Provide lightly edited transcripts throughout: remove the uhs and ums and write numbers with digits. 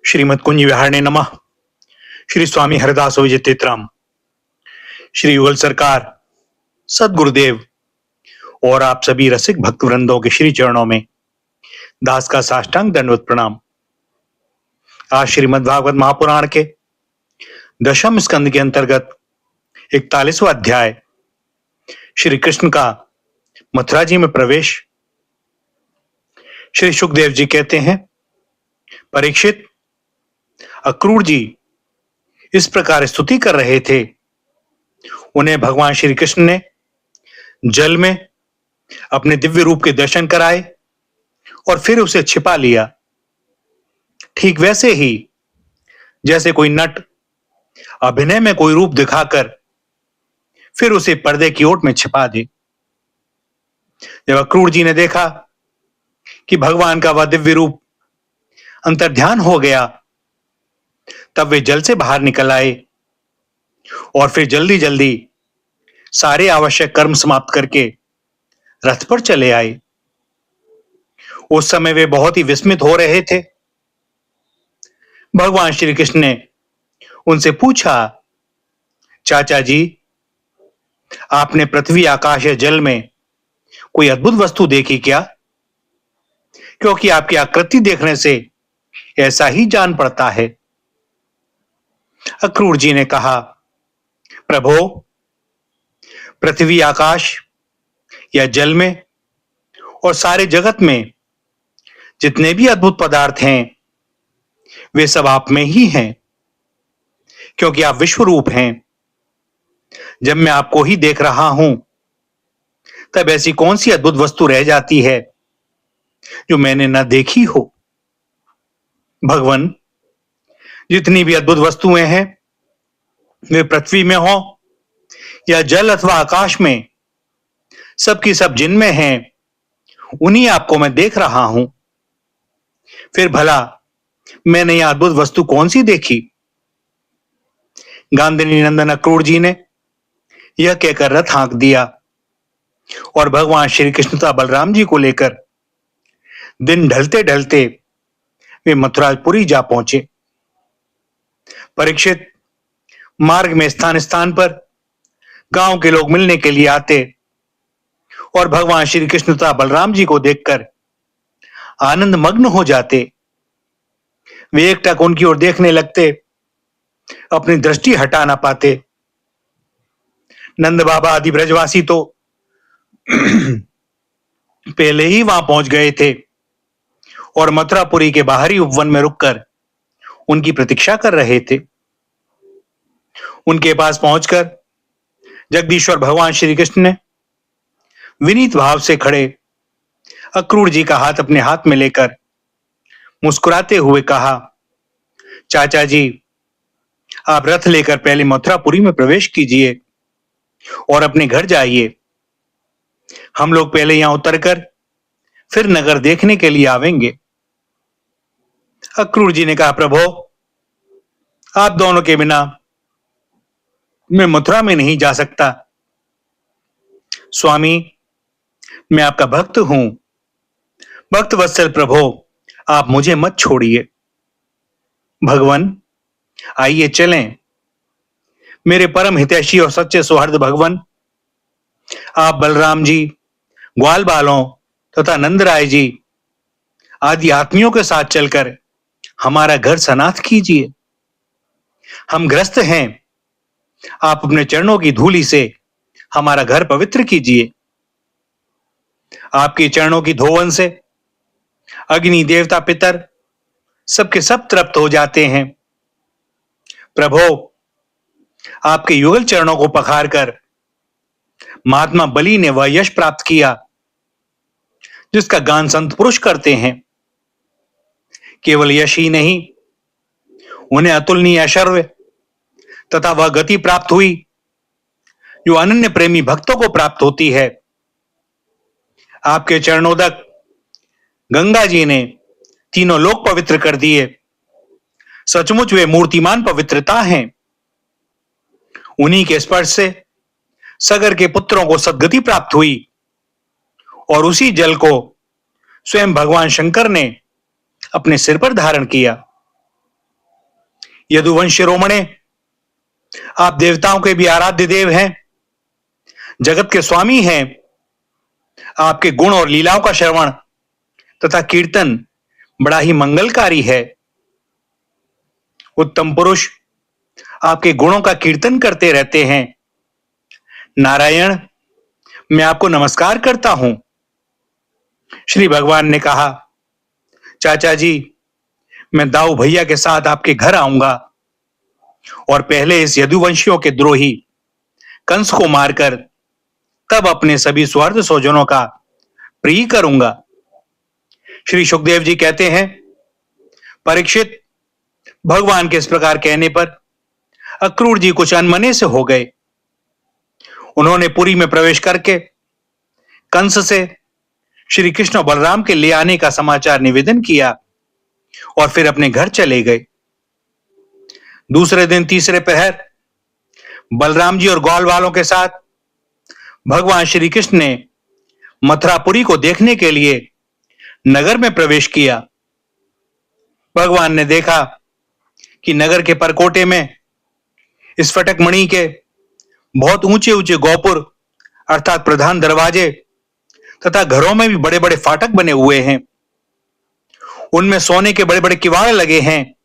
श्रीमद कुंज विहारणे नमः। श्री स्वामी हरदास विजयतेतराम, श्री युगल सरकार, सदगुरुदेव और आप सभी रसिक भक्त वृंदों के श्री चरणों में दास का साष्टांग दंडवत प्रणाम। आज श्रीमद् भागवत महापुराण के दशम स्कंद के अंतर्गत 41वां अध्याय श्री कृष्ण का मथुरा जी में प्रवेश। श्री सुखदेव जी कहते हैं, परीक्षित, अक्रूर जी इस प्रकार स्तुति कर रहे थे। उन्हें भगवान श्री कृष्ण ने जल में अपने दिव्य रूप के दर्शन कराए और फिर उसे छिपा लिया। ठीक वैसे ही जैसे कोई नट अभिनय में कोई रूप दिखाकर फिर उसे पर्दे की ओट में छिपा दे। जब अक्रूर जी ने देखा कि भगवान का वह दिव्य रूप अंतर्ध्यान हो गया, तब वे जल से बाहर निकल आए और फिर जल्दी जल्दी सारे आवश्यक कर्म समाप्त करके रथ पर चले आए। उस समय वे बहुत ही विस्मित हो रहे थे। भगवान श्री कृष्ण ने उनसे पूछा, चाचा जी, आपने पृथ्वी, आकाश या जल में कोई अद्भुत वस्तु देखी क्या? क्योंकि आपकी आकृति देखने से ऐसा ही जान पड़ता है। अक्रूर जी ने कहा, प्रभो, पृथ्वी, आकाश या जल में और सारे जगत में जितने भी अद्भुत पदार्थ हैं, वे सब आप में ही हैं, क्योंकि आप विश्व रूप हैं। जब मैं आपको ही देख रहा हूं, तब ऐसी कौन सी अद्भुत वस्तु रह जाती है जो मैंने न देखी हो? भगवान, जितनी भी अद्भुत वस्तुएं हैं, वे पृथ्वी में हो या जल अथवा आकाश में, सबकी सब जिनमें हैं, उन्हीं आपको मैं देख रहा हूं। फिर भला मैंने यह अद्भुत वस्तु कौन सी देखी? गांधारी नंदन अक्रूर जी ने यह कहकर रथ हाँक दिया और भगवान श्री कृष्ण तथा बलराम जी को लेकर दिन ढलते ढलते वे मथुरापुरी जा पहुंचे। परीक्षित, मार्ग में स्थान स्थान पर गांव के लोग मिलने के लिए आते और भगवान श्री कृष्ण तथा बलराम जी को देखकर आनंद मग्न हो जाते। वे एकटक उनकी ओर देखने लगते, अपनी दृष्टि हटा ना पाते। नंद बाबा आदि ब्रजवासी तो पहले ही वहां पहुंच गए थे और मथुरापुरी के बाहरी उपवन में रुककर उनकी प्रतीक्षा कर रहे थे। उनके पास पहुंचकर जगदीश्वर भगवान श्री कृष्ण ने विनीत भाव से खड़े अक्रूर जी का हाथ अपने हाथ में लेकर मुस्कुराते हुए कहा, चाचा जी, आप रथ लेकर पहले मथुरापुरी में प्रवेश कीजिए और अपने घर जाइए। हम लोग पहले यहां उतरकर फिर नगर देखने के लिए आवेंगे। अक्रूर जी ने कहा, प्रभो, आप दोनों के बिना मैं मथुरा में नहीं जा सकता। स्वामी, मैं आपका भक्त हूं। भक्त वत्सल प्रभो, आप मुझे मत छोड़िए। भगवान, आइए चलें। मेरे परम हितैषी और सच्चे सौहार्द भगवान, आप बलराम जी, ग्वाल बालों तथा नंदराय जी आदि आत्मियों के साथ चलकर हमारा घर सनाथ कीजिए। हम ग्रस्त हैं, आप अपने चरणों की धूलि से हमारा घर पवित्र कीजिए। आपके चरणों की धोवन से अग्नि देवता पितर सबके सब तृप्त हो जाते हैं। प्रभो, आपके युगल चरणों को पखार कर महात्मा बलि ने वह यश प्राप्त किया जिसका गान संत पुरुष करते हैं। केवल यश ही नहीं, उन्हें अतुलनीय ऐश्वर्य तथा वह गति प्राप्त हुई जो अनन्य प्रेमी भक्तों को प्राप्त होती है। आपके चरणोदक गंगा जी ने तीनों लोक पवित्र कर दिए। सचमुच वे मूर्तिमान पवित्रता हैं। उन्हीं के स्पर्श से सगर के पुत्रों को सद्गति प्राप्त हुई और उसी जल को स्वयं भगवान शंकर ने अपने सिर पर धारण किया। यदुवंश शिरोमणे, आप देवताओं के भी आराध्य देव हैं, जगत के स्वामी हैं। आपके गुण और लीलाओं का श्रवण तथा कीर्तन बड़ा ही मंगलकारी है। उत्तम पुरुष आपके गुणों का कीर्तन करते रहते हैं। नारायण, मैं आपको नमस्कार करता हूं। श्री भगवान ने कहा, चाचा जी, मैं दाऊ भैया के साथ आपके घर आऊंगा और पहले इस यदुवंशियों के द्रोही कंस को मारकर तब अपने सभी स्वार्थ स्वजनों का प्रिय करूंगा। श्री सुखदेव जी कहते हैं, परीक्षित, भगवान के इस प्रकार कहने पर अक्रूर जी कुछ अनमने से हो गए। उन्होंने पुरी में प्रवेश करके कंस से श्री कृष्ण और बलराम के ले आने का समाचार निवेदन किया और फिर अपने घर चले गए। दूसरे दिन तीसरे पहर बलराम जी और ग्वाल वालों के साथ भगवान श्री कृष्ण ने मथुरापुरी को देखने के लिए नगर में प्रवेश किया। भगवान ने देखा कि नगर के परकोटे में स्फटिक मणि के बहुत ऊंचे ऊंचे गोपुर अर्थात प्रधान दरवाजे तथा घरों में भी बड़े बड़े फाटक बने हुए हैं। उनमें सोने के बड़े बड़े किवाड़ लगे हैं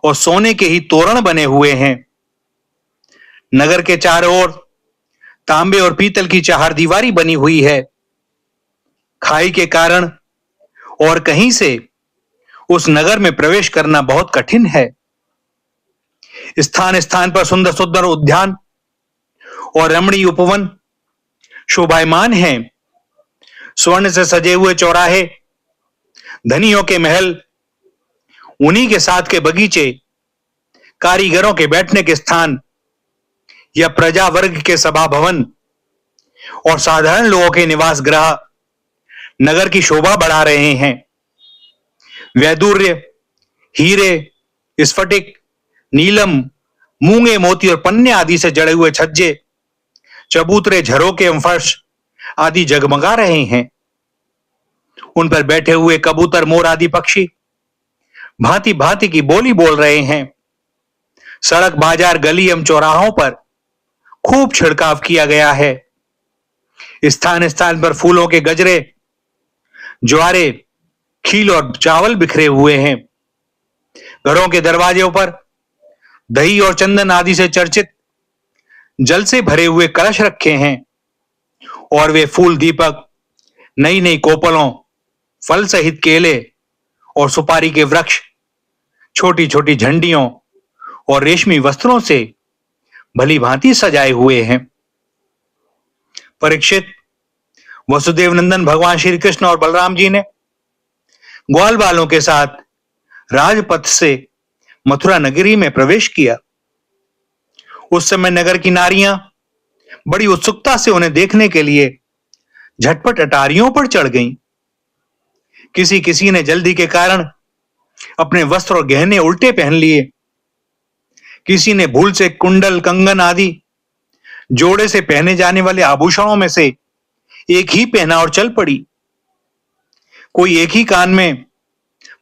और सोने के ही तोरण बने हुए हैं। नगर के चारों ओर तांबे और पीतल की चारदीवारी बनी हुई है। खाई के कारण और कहीं से उस नगर में प्रवेश करना बहुत कठिन है। स्थान स्थान पर सुंदर सुंदर उद्यान और रमणीय उपवन शोभायमान हैं। स्वर्ण से सजे हुए चौराहे, धनियों के महल, उन्हीं के साथ के बगीचे, कारीगरों के बैठने के स्थान या प्रजा वर्ग के सभा भवन और साधारण लोगों के निवास गृह नगर की शोभा बढ़ा रहे हैं। वैदूर्य, हीरे, स्फटिक, नीलम, मूंगे, मोती और पन्ने आदि से जड़े हुए छज्जे, चबूतरे, झरोके एवं फर्श आदि जगमगा रहे हैं। उन पर बैठे हुए कबूतर, मोर आदि पक्षी भांति भांति की बोली बोल रहे हैं। सड़क, बाजार, गली एवं चौराहों पर खूब छिड़काव किया गया है। स्थान स्थान पर फूलों के गजरे, ज्वारे, खील और चावल बिखरे हुए हैं। घरों के दरवाजों पर दही और चंदन आदि से चर्चित जल से भरे हुए कलश रखे हैं और वे फूल, दीपक, नई नई कोपलों, फल सहित केले और सुपारी के वृक्ष, छोटी छोटी झंडियों और रेशमी वस्त्रों से भली भांति सजाए हुए हैं। परीक्षित, वसुदेव नंदन भगवान श्री कृष्ण और बलराम जी ने ग्वाल वालों के साथ राजपथ से मथुरा नगरी में प्रवेश किया। उस समय नगर की नारियां बड़ी उत्सुकता से उन्हें देखने के लिए झटपट अटारियों पर चढ़ गईं। किसी किसी ने जल्दी के कारण अपने वस्त्र और गहने उल्टे पहन लिए। किसी ने भूल से कुंडल, कंगन आदि जोड़े से पहने जाने वाले आभूषणों में से एक ही पहना और चल पड़ी। कोई एक ही कान में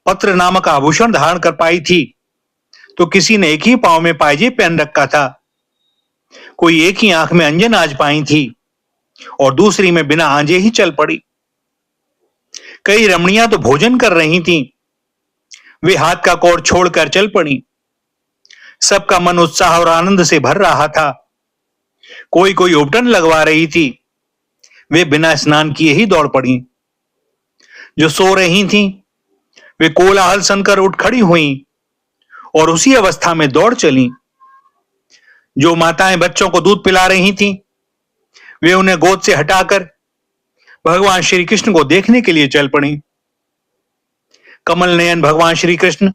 पत्र नामक आभूषण धारण कर पाई थी, तो किसी ने एक ही पांव में पायजेब पहन रखा था। कोई एक ही आंख में अंजन आज पाई थी और दूसरी में बिना आंजे ही चल पड़ी। कई रमणियां तो भोजन कर रही थीं, वे हाथ का कौर छोड़कर चल पड़ी। सबका मन उत्साह और आनंद से भर रहा था। कोई कोई उपटन लगवा रही थी, वे बिना स्नान किए ही दौड़ पड़ी। जो सो रही थीं, वे कोलाहल सुनकर उठ खड़ी हुईं और उसी अवस्था में दौड़ चलीं। जो माताएं बच्चों को दूध पिला रही थीं, वे उन्हें गोद से हटाकर भगवान श्री कृष्ण को देखने के लिए चल पड़ी। कमल नयन भगवान श्री कृष्ण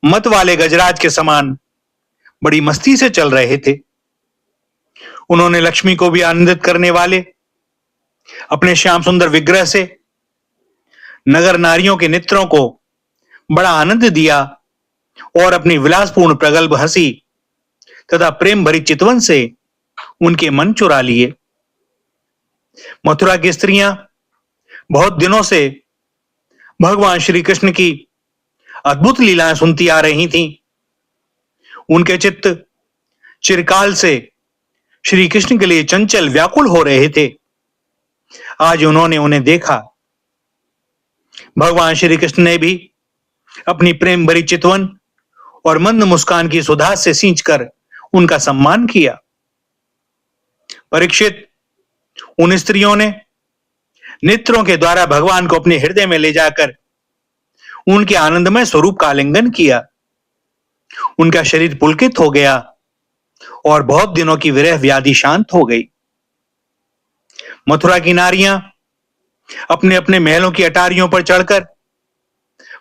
मत वाले गजराज के समान बड़ी मस्ती से चल रहे थे। उन्होंने लक्ष्मी को भी आनंदित करने वाले अपने श्याम सुंदर विग्रह से नगर नारियों के नेत्रों को बड़ा आनंद दिया और अपनी विलासपूर्ण प्रगल्भ हंसी तथा प्रेम भरी चितवन से उनके मन चुरा लिए। मथुरा की स्त्रियां बहुत दिनों से भगवान श्री कृष्ण की अद्भुत लीलाएं सुनती आ रही थीं उनके चित्त चिरकाल से श्री कृष्ण के लिए चंचल व्याकुल हो रहे थे। आज उन्होंने उन्हें देखा। भगवान श्री कृष्ण ने भी अपनी प्रेम भरी चितवन और मंद मुस्कान की सुधा से सींचकर उनका सम्मान किया। परीक्षित, उन स्त्रियों ने नेत्रों के द्वारा भगवान को अपने हृदय में ले जाकर उनके आनंदमय स्वरूप का आलिंगन किया। उनका शरीर पुलकित हो गया और बहुत दिनों की विरह व्याधि शांत हो गई। मथुरा की नारियां अपने अपने महलों की अटारियों पर चढ़कर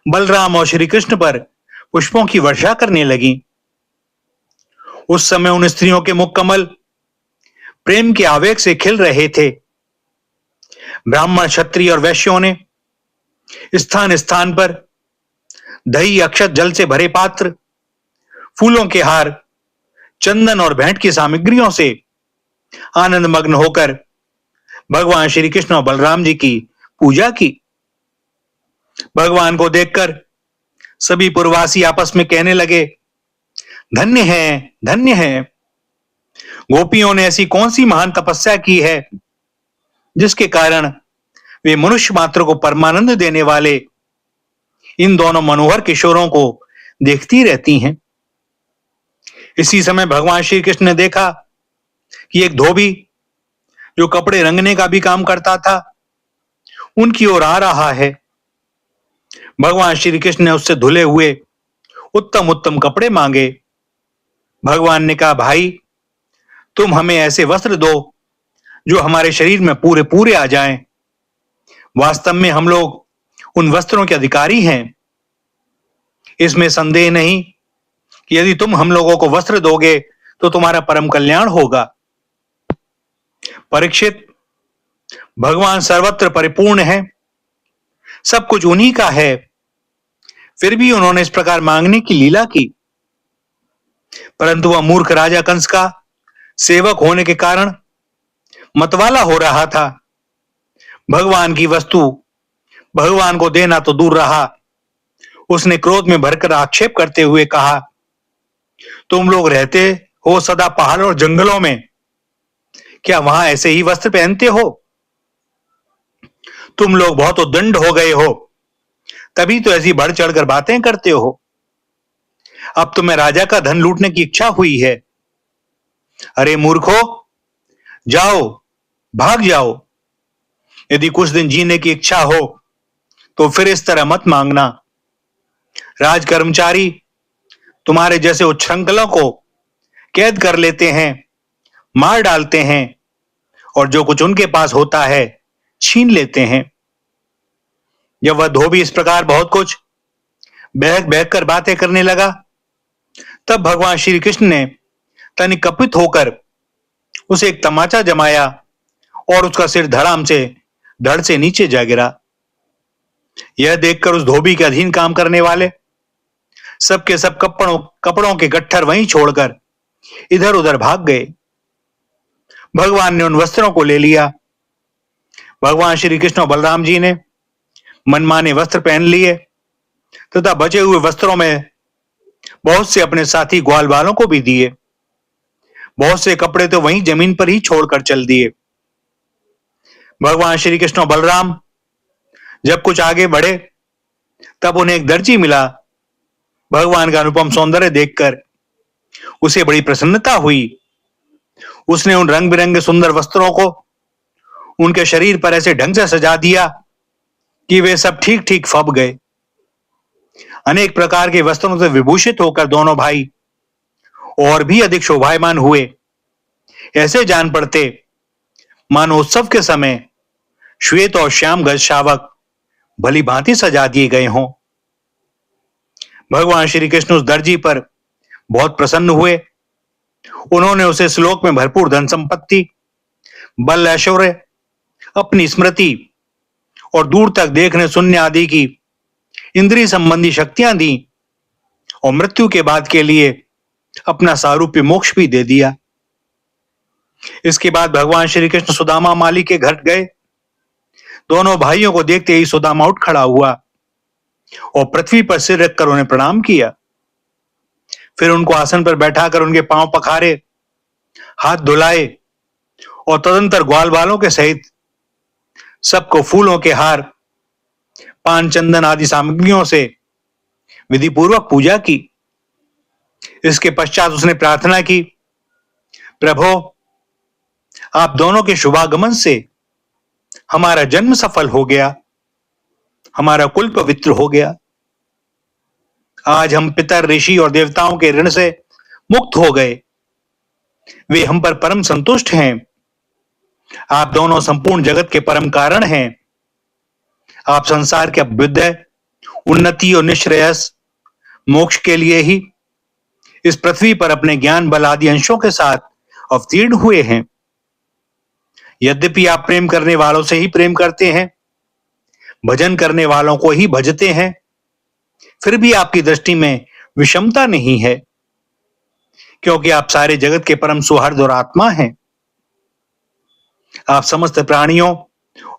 बलराम और श्री कृष्ण पर पुष्पों की वर्षा करने लगी। उस समय उन स्त्रियों के मुख कमल प्रेम के आवेग से खिल रहे थे। ब्राह्मण, क्षत्रिय और वैश्यों ने स्थान स्थान पर दही, अक्षत, जल से भरे पात्र, फूलों के हार, चंदन और भेंट की सामग्रियों से आनंद मग्न होकर भगवान श्री कृष्ण और बलराम जी की पूजा की। भगवान को देखकर सभी पुरवासी आपस में कहने लगे, धन्य है, धन्य है। गोपियों ने ऐसी कौन सी महान तपस्या की है जिसके कारण वे मनुष्य मात्र को परमानंद देने वाले इन दोनों मनोहर किशोरों को देखती रहती हैं। इसी समय भगवान श्री कृष्ण ने देखा कि एक धोबी जो कपड़े रंगने का भी काम करता था उनकी ओर आ रहा है। भगवान श्री कृष्ण ने उससे धुले हुए उत्तम उत्तम कपड़े मांगे। भगवान ने कहा, भाई, तुम हमें ऐसे वस्त्र दो जो हमारे शरीर में पूरे पूरे आ जाएं। वास्तव में हम लोग उन वस्त्रों के अधिकारी हैं। इसमें संदेह नहीं कि यदि तुम हम लोगों को वस्त्र दोगे तो तुम्हारा परम कल्याण होगा। परीक्षित, भगवान सर्वत्र परिपूर्ण है, सब कुछ उन्हीं का है, फिर भी उन्होंने इस प्रकार मांगने की लीला की। परंतु वह मूर्ख राजा कंस का सेवक होने के कारण मतवाला हो रहा था। भगवान की वस्तु भगवान को देना तो दूर रहा, उसने क्रोध में भरकर आक्षेप करते हुए कहा, तुम लोग रहते हो सदा पहाड़ों और जंगलों में, क्या वहां ऐसे ही वस्त्र पहनते हो? तुम लोग बहुत उद्दंड हो गए हो, तभी तो ऐसी बढ़ चढ़कर बातें करते हो। अब तुम्हें राजा का धन लूटने की इच्छा हुई है। अरे मूर्खो, जाओ, भाग जाओ। यदि कुछ दिन जीने की इच्छा हो तो फिर इस तरह मत मांगना। राज कर्मचारी तुम्हारे जैसे उच्छृंखलों को कैद कर लेते हैं, मार डालते हैं और जो कुछ उनके पास होता है छीन लेते हैं। जब वह धोबी इस प्रकार बहुत कुछ बहक बहक कर बातें करने लगा, तब भगवान श्री कृष्ण ने तनिक कपित होकर उसे एक तमाचा जमाया और उसका सिर धड़ से नीचे जा गिरा। यह देखकर उस धोबी के अधीन काम करने वाले सबके सब कपड़ों के गट्ठर वहीं छोड़कर इधर उधर भाग गए। भगवान ने उन वस्त्रों को ले लिया। भगवान श्री कृष्ण और बलराम जी ने मनमाने वस्त्र पहन लिए तथा बचे हुए वस्त्रों में बहुत से अपने साथी ग्वाल वालों को भी दिए। बहुत से कपड़े तो वहीं जमीन पर ही छोड़कर चल दिए। भगवान श्री कृष्ण और बलराम जब कुछ आगे बढ़े तब उन्हें एक दर्जी मिला। भगवान का अनुपम सौंदर्य देखकर उसे बड़ी प्रसन्नता हुई। उसने उन रंग बिरंगे सुंदर वस्त्रों को उनके शरीर पर ऐसे ढंग से सजा दिया कि वे सब ठीक ठीक फब गए। अनेक प्रकार के वस्त्रों से विभूषित होकर दोनों भाई और भी अधिक शोभायमान हुए। ऐसे जान पड़ते मानो उत्सव के समय श्वेत और श्याम गज शावक भली भांति सजा दिए गए हों। भगवान श्री कृष्ण उस दर्जी पर बहुत प्रसन्न हुए। उन्होंने उसे श्लोक में भरपूर धन संपत्ति, बल, ऐश्वर्य, अपनी स्मृति और दूर तक देखने सुनने आदि की इंद्रिय संबंधी शक्तियां दी और मृत्यु के बाद के लिए अपना सारूप्य मोक्ष भी दे दिया। इसके बाद भगवान श्री कृष्ण सुदामा माली के घर गए। दोनों भाइयों को देखते ही सुदामा उठ खड़ा हुआ और पृथ्वी पर सिर रखकर उन्हें प्रणाम किया। फिर उनको आसन पर बैठाकर उनके पांव पखारे, हाथ धुलाए और तदंतर ग्वाल बालों के सहित सबको फूलों के हार, पान, चंदन आदि सामग्रियों से विधि पूर्वक पूजा की। इसके पश्चात उसने प्रार्थना की, प्रभो, आप दोनों के शुभागमन से हमारा जन्म सफल हो गया, हमारा कुल पवित्र हो गया। आज हम पितर, ऋषि और देवताओं के ऋण से मुक्त हो गए। वे हम पर परम संतुष्ट हैं। आप दोनों संपूर्ण जगत के परम कारण हैं। आप संसार के अभ्युदय, उन्नति और निश्रेयस मोक्ष के लिए ही इस पृथ्वी पर अपने ज्ञान बल आदि अंशों के साथ अवतीर्ण हुए हैं। यद्यपि आप प्रेम करने वालों से ही प्रेम करते हैं, भजन करने वालों को ही भजते हैं, फिर भी आपकी दृष्टि में विषमता नहीं है, क्योंकि आप सारे जगत के परम सौहार्द और आत्मा हैं। आप समस्त प्राणियों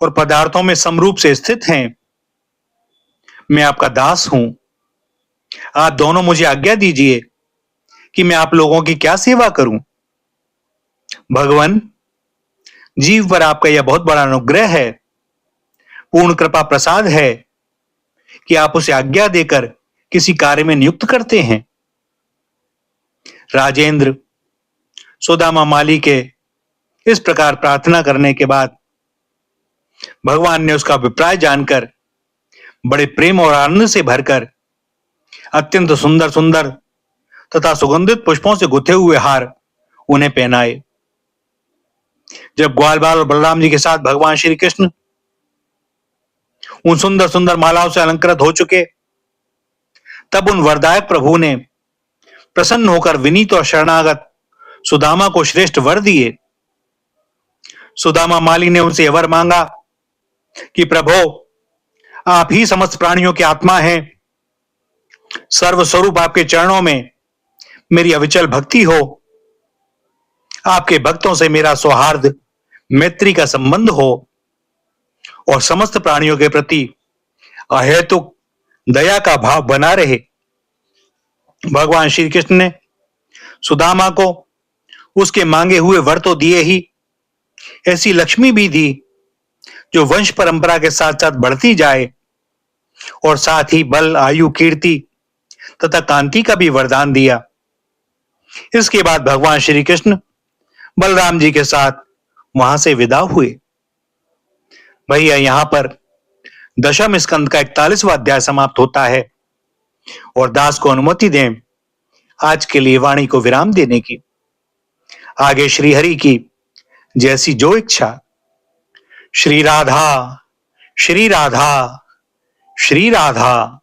और पदार्थों में समरूप से स्थित हैं। मैं आपका दास हूं। आप दोनों मुझे आज्ञा दीजिए कि मैं आप लोगों की क्या सेवा करूं। भगवान, जीव पर आपका यह बहुत बड़ा अनुग्रह है, पूर्ण कृपा प्रसाद है कि आप उसे आज्ञा देकर किसी कार्य में नियुक्त करते हैं। राजेंद्र, सुदामा माली के इस प्रकार प्रार्थना करने के बाद भगवान ने उसका अभिप्राय जानकर बड़े प्रेम और आनंद से भरकर अत्यंत सुंदर सुंदर तथा सुगंधित पुष्पों से गुथे हुए हार उन्हें पहनाए। जब ग्वाल बाल और बलराम जी के साथ भगवान श्री कृष्ण उन सुंदर सुंदर मालाओं से अलंकृत हो चुके, तब उन वरदायक प्रभु ने प्रसन्न होकर विनीत और शरणागत सुदामा को श्रेष्ठ वर दिए। सुदामा माली ने उनसे वर मांगा कि प्रभो, आप ही समस्त प्राणियों की आत्मा हैं। सर्वस्वरूप आपके चरणों में मेरी अविचल भक्ति हो। आपके भक्तों से मेरा सौहार्द, मैत्री का संबंध हो और समस्त प्राणियों के प्रति अहेतुक दया का भाव बना रहे। भगवान श्री कृष्ण ने सुदामा को उसके मांगे हुए वर तो दिए ही, ऐसी लक्ष्मी भी दी जो वंश परंपरा के साथ साथ बढ़ती जाए और साथ ही बल, आयु, कीर्ति तथा कांति का भी वरदान दिया। इसके बाद भगवान श्री कृष्ण बलराम जी के साथ वहां से विदा हुए। भैया, यहां पर दशम स्कंद का 41वां अध्याय समाप्त होता है और दास को अनुमति दें आज के लिए वाणी को विराम देने की। आगे श्री हरि की जैसी जो इच्छा। श्री राधा, श्री राधा, श्री राधा।